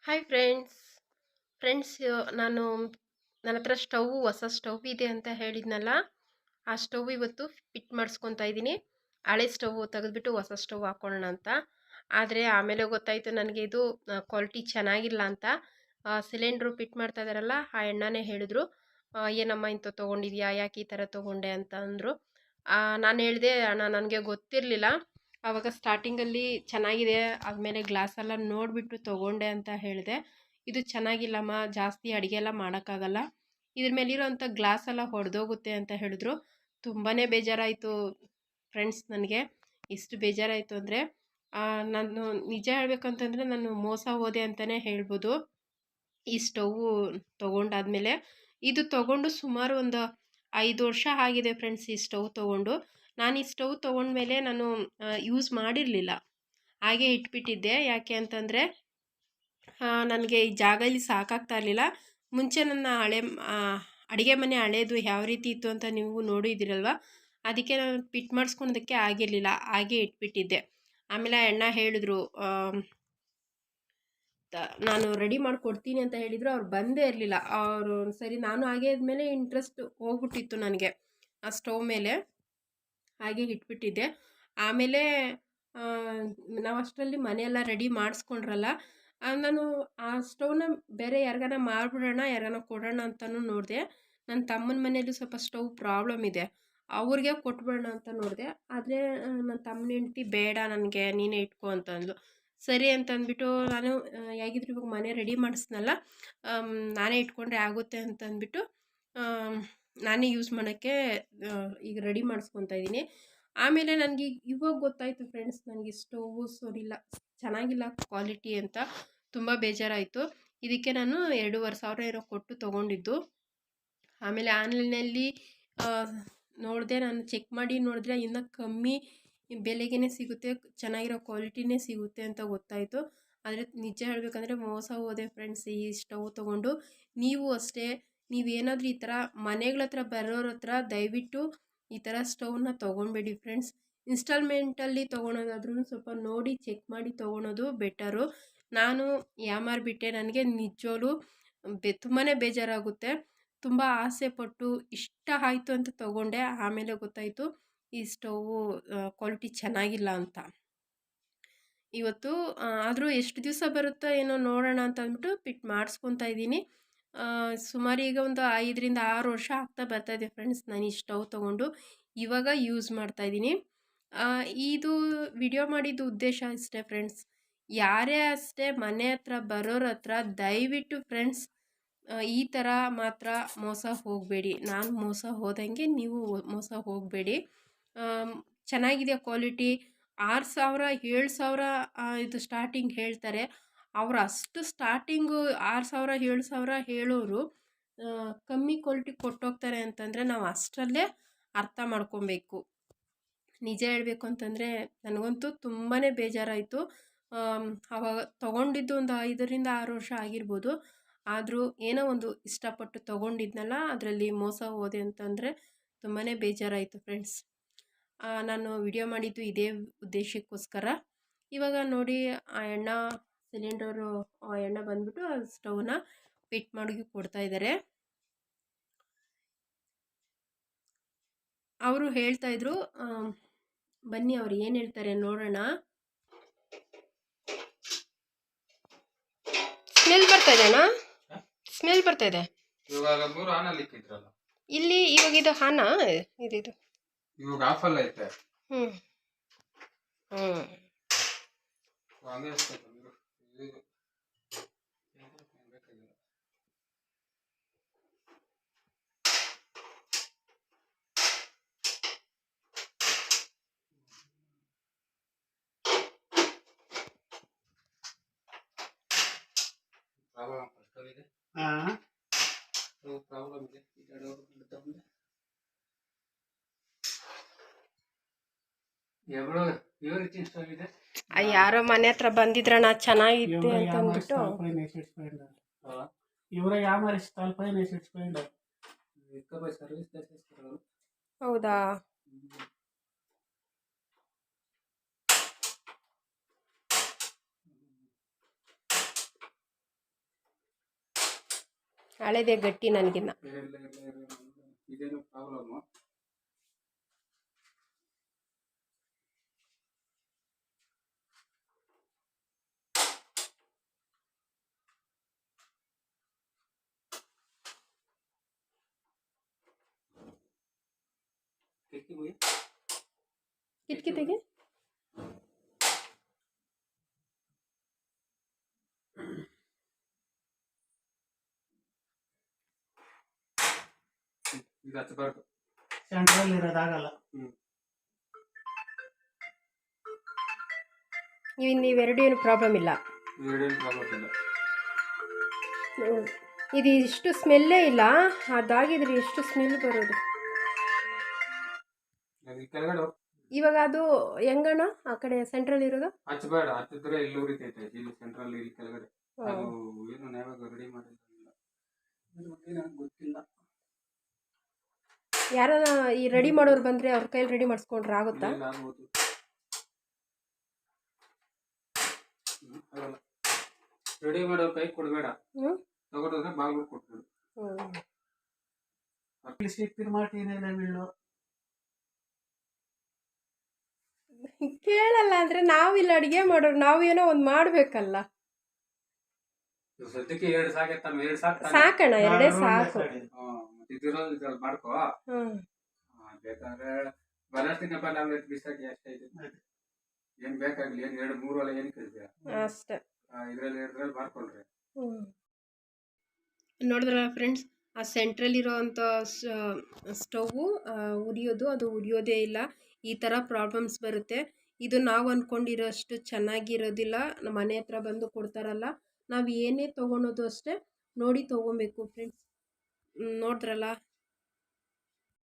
Hi friends ನಾನು ನನ್ನ ಹತ್ರ ಹೊಸ ಸ್ಟವ್ ಇದೆ ಅಂತ ಹೇಳಿದ್ನಲ್ಲ. ಆ ಸ್ಟವ್ ಇವತ್ತು ಫಿಟ್ ಮಾಡಿಸ್ಕೊತಾ ಇದ್ದೀನಿ. ಹಳೆ ಸ್ಟವ್ ತೆಗೆದ್ಬಿಟ್ಟು ಹೊಸ ಸ್ಟವ್ ಹಾಕೊಳ್ಳೋಣ ಅಂತ. ಆದರೆ ಆಮೇಲೆ ಗೊತ್ತಾಯಿತು ನನಗೆ ಇದು ಕ್ವಾಲಿಟಿ ಚೆನ್ನಾಗಿಲ್ಲ ಅಂತ. ಸಿಲಿಂಡ್ರು ಫಿಟ್ ಮಾಡ್ತಾ ಇದ್ದಾರಲ್ಲ, ಆ ಎಣ್ಣೆನೇ ಹೇಳಿದ್ರು, ಏನಮ್ಮ ಇಂಥ ತೊಗೊಂಡಿದ್ಯಾ, ಯಾಕೆ ಈ ಥರ ತೊಗೊಂಡೆ ಅಂತ ಅಂದರು. ನಾನು ಹೇಳಿದೆ, ಅಣ್ಣ ನನಗೆ ಗೊತ್ತಿರಲಿಲ್ಲ, ಆವಾಗ ಸ್ಟಾರ್ಟಿಂಗಲ್ಲಿ ಚೆನ್ನಾಗಿದೆ, ಆದಮೇಲೆ ಗ್ಲಾಸೆಲ್ಲ ನೋಡಿಬಿಟ್ಟು ತೊಗೊಂಡೆ ಅಂತ ಹೇಳಿದೆ. ಇದು ಚೆನ್ನಾಗಿಲ್ಲಮ್ಮ, ಜಾಸ್ತಿ ಅಡುಗೆ ಎಲ್ಲ ಮಾಡೋಕ್ಕಾಗಲ್ಲ, ಇದ್ರ ಮೇಲಿರೋಂಥ ಗ್ಲಾಸ್ ಎಲ್ಲ ಹೊಡೆದೋಗುತ್ತೆ ಅಂತ ಹೇಳಿದ್ರು. ತುಂಬಾ ಬೇಜಾರಾಯಿತು ಫ್ರೆಂಡ್ಸ್. ನನಗೆ ಎಷ್ಟು ಬೇಜಾರಾಯಿತು ಅಂದರೆ, ನಾನು ನಿಜ ಹೇಳ್ಬೇಕಂತಂದರೆ ನಾನು ಮೋಸ ಹೋದೆ ಅಂತಲೇ ಹೇಳ್ಬೋದು. ಈ ಸ್ಟವ್ವು ತೊಗೊಂಡಾದ್ಮೇಲೆ, ಇದು ತೊಗೊಂಡು ಸುಮಾರು ಒಂದು 5 ವರ್ಷ ಆಗಿದೆ ಫ್ರೆಂಡ್ಸ್. ಈ ಸ್ಟವ್ ತೊಗೊಂಡು ನಾನು ಈ ಸ್ಟವ್ ತೊಗೊಂಡ್ಮೇಲೆ ನಾನು ಯೂಸ್ ಮಾಡಿರಲಿಲ್ಲ, ಹಾಗೆ ಇಟ್ಬಿಟ್ಟಿದ್ದೆ. ಯಾಕೆ ಅಂತಂದರೆ ನನಗೆ ಈ ಜಾಗ ಇಲ್ಲಿ ಸಾಕಾಗ್ತಾ ಇರಲಿಲ್ಲ. ಮುಂಚೆ ನನ್ನ ಅಡುಗೆ ಮನೆ ಹಳೇದು ಯಾವ ರೀತಿ ಇತ್ತು ಅಂತ ನೀವು ನೋಡಿದ್ದೀರಲ್ವ, ಅದಕ್ಕೆ ನಾನು ಫಿಟ್ ಮಾಡಿಸ್ಕೊಳೋದಕ್ಕೆ ಆಗಿರಲಿಲ್ಲ, ಹಾಗೆ ಇಟ್ಬಿಟ್ಟಿದ್ದೆ. ಆಮೇಲೆ ಆ ಅಣ್ಣ ಹೇಳಿದ್ರು, ನಾನು ರೆಡಿ ಮಾಡಿಕೊಡ್ತೀನಿ ಅಂತ ಹೇಳಿದರು. ಅವ್ರು ಬಂದೇ ಇರಲಿಲ್ಲ ಅವರು. ಸರಿ, ನಾನು ಹಾಗೆ ಆದಮೇಲೆ ಇಂಟ್ರೆಸ್ಟ್ ಹೋಗ್ಬಿಟ್ಟಿತ್ತು ನನಗೆ ಆ ಸ್ಟವ್ ಮೇಲೆ, ಹಾಗೆ ಇಟ್ಬಿಟ್ಟಿದ್ದೆ. ಆಮೇಲೆ ನಾವು ಅಷ್ಟರಲ್ಲಿ ಮನೆಯೆಲ್ಲ ರೆಡಿ ಮಾಡಿಸ್ಕೊಂಡ್ರಲ್ಲ, ನಾನು ಆ ಸ್ಟವ್ನ ಬೇರೆ ಯಾರಿಗಾನ ಮಾರ್ಬಿಡೋಣ, ಯಾರಿಗಾನ ಕೊಡೋಣ ಅಂತಲೂ ನೋಡಿದೆ. ನನ್ನ ತಮ್ಮನ ಮನೆಯಲ್ಲೂ ಸ್ವಲ್ಪ ಸ್ಟವ್ ಪ್ರಾಬ್ಲಮ್ ಇದೆ, ಅವ್ರಿಗೆ ಕೊಟ್ಬಿಡೋಣ ಅಂತ ನೋಡಿದೆ. ಆದರೆ ನನ್ನ ತಮ್ಮನ ಹೆಂಡ್ತಿ ಬೇಡ, ನನಗೆ ನೀನೇ ಇಟ್ಕೊ ಅಂತಂದ್ಲು. ಸರಿ ಅಂತಂದ್ಬಿಟ್ಟು ನಾನು ಹೇಗಿದ್ರು ಇವಾಗ ಮನೆ ರೆಡಿ ಮಾಡಿಸ್ನಲ್ಲ, ನಾನೇ ಇಟ್ಕೊಂಡ್ರೆ ಆಗುತ್ತೆ ಅಂತಂದ್ಬಿಟ್ಟು ನಾನೇ ಯೂಸ್ ಮಾಡೋಕ್ಕೆ ಈಗ ರೆಡಿ ಮಾಡಿಸ್ಕೊತಾ ಇದ್ದೀನಿ. ಆಮೇಲೆ ನನಗೆ ಇವಾಗ ಗೊತ್ತಾಯಿತು ಫ್ರೆಂಡ್ಸ್, ನನಗೆ ಸ್ಟವ್ವು ಸರಿಯಿಲ್ಲ, ಚೆನ್ನಾಗಿಲ್ಲ ಕ್ವಾಲಿಟಿ ಅಂತ. ತುಂಬ ಬೇಜಾರಾಯಿತು. ಇದಕ್ಕೆ ನಾನು 2,500 ಏನೋ ಕೊಟ್ಟು ತೊಗೊಂಡಿದ್ದು. ಆಮೇಲೆ ಆನ್ಲೈನಲ್ಲಿ ನೋಡಿದೆ, ನಾನು ಚೆಕ್ ಮಾಡಿ ನೋಡಿದ್ರೆ ಇನ್ನೂ ಕಮ್ಮಿ ಬೆಲೆಗೇ ಸಿಗುತ್ತೆ, ಚೆನ್ನಾಗಿರೋ ಕ್ವಾಲಿಟಿನೇ ಸಿಗುತ್ತೆ ಅಂತ ಗೊತ್ತಾಯಿತು. ಆದರೆ ನಿಜ ಹೇಳಬೇಕಂದ್ರೆ ಮೋಸ ಹೋದೆ ಫ್ರೆಂಡ್ಸ್ ಈ ಸ್ಟವ್ ತೊಗೊಂಡು. ನೀವು ಅಷ್ಟೇ, ನೀವೇನಾದರೂ ಈ ಥರ ಮನೆಗಳ ಹತ್ರ ಬರೋರ ಹತ್ರ ದಯವಿಟ್ಟು ಈ ಥರ ಸ್ಟವ್ನ ತೊಗೊಬೇಡಿ ಫ್ರೆಂಡ್ಸ್. ಇನ್ಸ್ಟಾಲ್ಮೆಂಟಲ್ಲಿ ತೊಗೊಳೋದಾದ್ರೂ ಸ್ವಲ್ಪ ನೋಡಿ ಚೆಕ್ ಮಾಡಿ ತೊಗೊಳೋದು ಬೆಟರು. ನಾನು ಯಾಮಾರಿಬಿಟ್ಟೆ, ನನಗೆ ನಿಜವಾಗ್ಲೂ ತುಂಬಾ ಬೇಜಾರಾಗುತ್ತೆ. ತುಂಬ ಆಸೆ ಪಟ್ಟು ಇಷ್ಟ ಆಯಿತು ಅಂತ ತೊಗೊಂಡೆ, ಆಮೇಲೆ ಗೊತ್ತಾಯಿತು ಈ ಸ್ಟವ್ವು ಕ್ವಾಲಿಟಿ ಚೆನ್ನಾಗಿಲ್ಲ ಅಂತ. ಇವತ್ತು ಆದರೂ ಎಷ್ಟು ದಿವಸ ಬರುತ್ತೋ ಏನೋ ನೋಡೋಣ ಅಂತ ಅಂದ್ಬಿಟ್ಟು ಫಿಟ್ ಮಾಡಿಸ್ಕೊತಾ ಇದ್ದೀನಿ. ಸುಮಾರು ಈಗ ಒಂದು 5ರಿಂದ 6 ವರ್ಷ ಆಗ್ತಾ ಬರ್ತಾಯಿದೆ ಫ್ರೆಂಡ್ಸ್ ನಾನು ಈ ಸ್ಟವ್ ತೊಗೊಂಡು. ಇವಾಗ ಯೂಸ್ ಮಾಡ್ತಾಯಿದ್ದೀನಿ. ಇದು ವಿಡಿಯೋ ಮಾಡಿದ್ದು ಉದ್ದೇಶ ಅಷ್ಟೇ ಫ್ರೆಂಡ್ಸ್. ಯಾರೇ ಅಷ್ಟೇ ಮನೆ ಹತ್ರ ಬರೋರ ಹತ್ರ ದಯವಿಟ್ಟು ಫ್ರೆಂಡ್ಸ್ ಈ ಥರ ಮಾತ್ರ ಮೋಸ ಹೋಗಬೇಡಿ. ನಾನು ಮೋಸ ಹೋದಂಗೆ ನೀವು ಮೋಸ ಹೋಗಬೇಡಿ. ಚೆನ್ನಾಗಿದೆ ಕ್ವಾಲಿಟಿ. 6,000 7,000 ಇದು ಸ್ಟಾರ್ಟಿಂಗ್ ಹೇಳ್ತಾರೆ. ಅವರು ಅಷ್ಟು ಸ್ಟಾರ್ಟಿಂಗು 6,000 7,000 ಹೇಳೋರು ಕಮ್ಮಿ ಕ್ವಾಲಿಟಿ ಕೊಟ್ಟೋಗ್ತಾರೆ ಅಂತಂದರೆ ನಾವು ಅಷ್ಟರಲ್ಲೇ ಅರ್ಥ ಮಾಡ್ಕೊಬೇಕು. ನಿಜ ಹೇಳಬೇಕು ಅಂತಂದರೆ ನನಗಂತೂ ತುಂಬಾ ಬೇಜಾರಾಯಿತು. ಆವಾಗ ತೊಗೊಂಡಿದ್ದು ಒಂದು 5ರಿಂದ 6 ವರ್ಷ ಆಗಿರ್ಬೋದು. ಆದರೂ ಏನೋ ಒಂದು ಇಷ್ಟಪಟ್ಟು ತೊಗೊಂಡಿದ್ನಲ್ಲ, ಅದರಲ್ಲಿ ಮೋಸ ಹೋದೆ ಅಂತಂದರೆ ತುಂಬಾ ಬೇಜಾರಾಯಿತು ಫ್ರೆಂಡ್ಸ್. ನಾನು ವಿಡಿಯೋ ಮಾಡಿದ್ದು ಇದೇ ಉದ್ದೇಶಕ್ಕೋಸ್ಕರ. ಇವಾಗ ನೋಡಿ ಆ ಸಿಲಿಂಡರು ಎಣ್ಣೆ ಬಂದ್ಬಿಟ್ಟು ಆ ಸ್ಟವ್ನ ಫಿಟ್ ಮಾಡಿ ಕೊಡ್ತಾಯಿದ್ದಾರೆ. ಅವರು ಹೇಳ್ತಾಯಿದ್ರು, ಬನ್ನಿ ಅವ್ರು ಏನು ಹೇಳ್ತಾರೆ ನೋಡೋಣ. ಸ್ಮೆಲ್ ಬರ್ತಾಯಿದೆ ಅಣ್ಣ, ಸ್ಮೆಲ್ ಬರ್ತಾಯಿದೆ ಇಲ್ಲಿ. ಇವಾಗ ಇದು ಹಾನ ಇದು ಇವಾಗ ಆಫಲ್ ಐತೆ. ಯಾರೋ ಮನೆ ಹತ್ರ ಬಂದಿದ್ರಣ್ಣ, ಚೆನ್ನಾಗಿತ್ತು ಅಂತ ಅಂದ್ಬಿಟ್ಟು. ಹೌದಾ, ಹಳೆದೇ ಗಟ್ಟಿ ನನಗಿನ್ನ. ಇದೇನು ಪ್ರಾಬ್ಲಮ್. ಕಿಟಕಿ ತೆಗಿ. ಇದು ಹಚ್ಚಬಾರ್ದು. ಸೆಂಟ್ರಲ್ ಇರೋದಾಗಲ್ಲ. ನೀವೆರಡು ಏನು ಪ್ರಾಬ್ಲಮ್ ಇಲ್ಲ. ಇವೇನೇನು ಪ್ರಾಬ್ಲಮ್ ಇಲ್ಲ. ಇದು ಇಷ್ಟು ಸ್ಮೆಲ್ಲೇ ಇಲ್ಲ. ಅದಾಗಿದ್ರೆ ಎಷ್ಟು ಸ್ಮೆಲ್ ಬರೋದು. ಈ ಕೆಳಗಡೆ ಹೋಗ್. ಇವಾಗ ಅದು ಹೆಂಗಣ್ಣ ಆ ಕಡೆ ಸೆಂಟ್ರಲ್ ಇರೋದು? ಹಚ್ಚಬೇಡ. ಹಚ್ಚಿದ್ರೆ ಇಲ್ಲಿ ಉರಿತೈತೆ. ಇಲ್ಲಿ ಸೆಂಟ್ರಲ್ ಇಲ್ಲಿ ಕೆಳಗಡೆ. ಅದು ಏನು ನಾವಾಗ ರೆಡಿ ಮಾಡಿಲ್ಲ. ಗೊತ್ತಿಲ್ಲ. ಯಾರನ್ನ ಈ ರೆಡಿ ಮಾಡೋರು ಬಂದ್ರೆ ಅವ್ರ ಕೈಲಿ ರೆಡಿ ಮಾಡಿಸ್ಕೊಂಡ್ರೆ ಆಗುತ್ತಾ? ಆಗ್ಬೋದು. ರೆಡಿ ಮಾಡೋರ್ ಕೈ ಕೊಡಬೇಡ. ತಗೊಂಡ್ರೆ ಬಾಗ್ಲು ಕೊಟ್ಬಿಡು. ಕೇಳಲ್ಲ ಅಂದ್ರೆ ನಾವಿಲ್ಲಿ ಅಡಿಗೆ ಮಾಡೋರು, ನಾವು ಏನೋ ಒಂದು ಮಾಡ್ಬೇಕಲ್ಲ. ಸದ್ಯಕ್ಕೆ 2 ಸಾಕೈತಮ್ಮ. 2 ಸಾಕು. ಸಾಕಣ್ಣ, 2 ಸಾಕು. ಇದ್ರಲ್ಲಿ ಮಾಡ್ಕೋ. ಬೇಕಾದ್ರೆ ಬಲಾಸ್ತಿನ ಆಮ್ಲೆಟ್ ಬಿಸಾಕಿ ಅಷ್ಟೇ. ಏನ್ ಬೇಕಾಗ್ಲಿ. ಏನ್ 2-3 ಅಲ್ಲ ಏನ್ ಕೇಳ್ತೀಯ ಅಷ್ಟೇ. ಇದ್ರಲ್ಲಿ ಮಾಡ್ಕೊಳ್ರಿ. ನೋಡಿದ್ರಲ್ಲ ಫ್ರೆಂಡ್ಸ್, ಆ ಸೆಂಟ್ರಲ್ ಇರೋವಂಥ ಸ್ಟವ್ವು ಉರಿಯೋದು, ಅದು ಉರಿಯೋದೇ ಇಲ್ಲ. ಈ ಥರ ಪ್ರಾಬ್ಲಮ್ಸ್ ಬರುತ್ತೆ. ಇದು ನಾವು ಅಂದ್ಕೊಂಡಿರೋಷ್ಟು ಚೆನ್ನಾಗಿರೋದಿಲ್ಲ. ನಮ್ಮ ಮನೆ ಹತ್ರ ಬಂದು ಕೊಡ್ತಾರಲ್ಲ, ನಾವು ಏನೇ ತೊಗೊಳೋದು ಅಷ್ಟೇ ನೋಡಿ ತೊಗೊಬೇಕು ಫ್ರೆಂಡ್ಸ್. ನೋಡಿದ್ರಲ್ಲ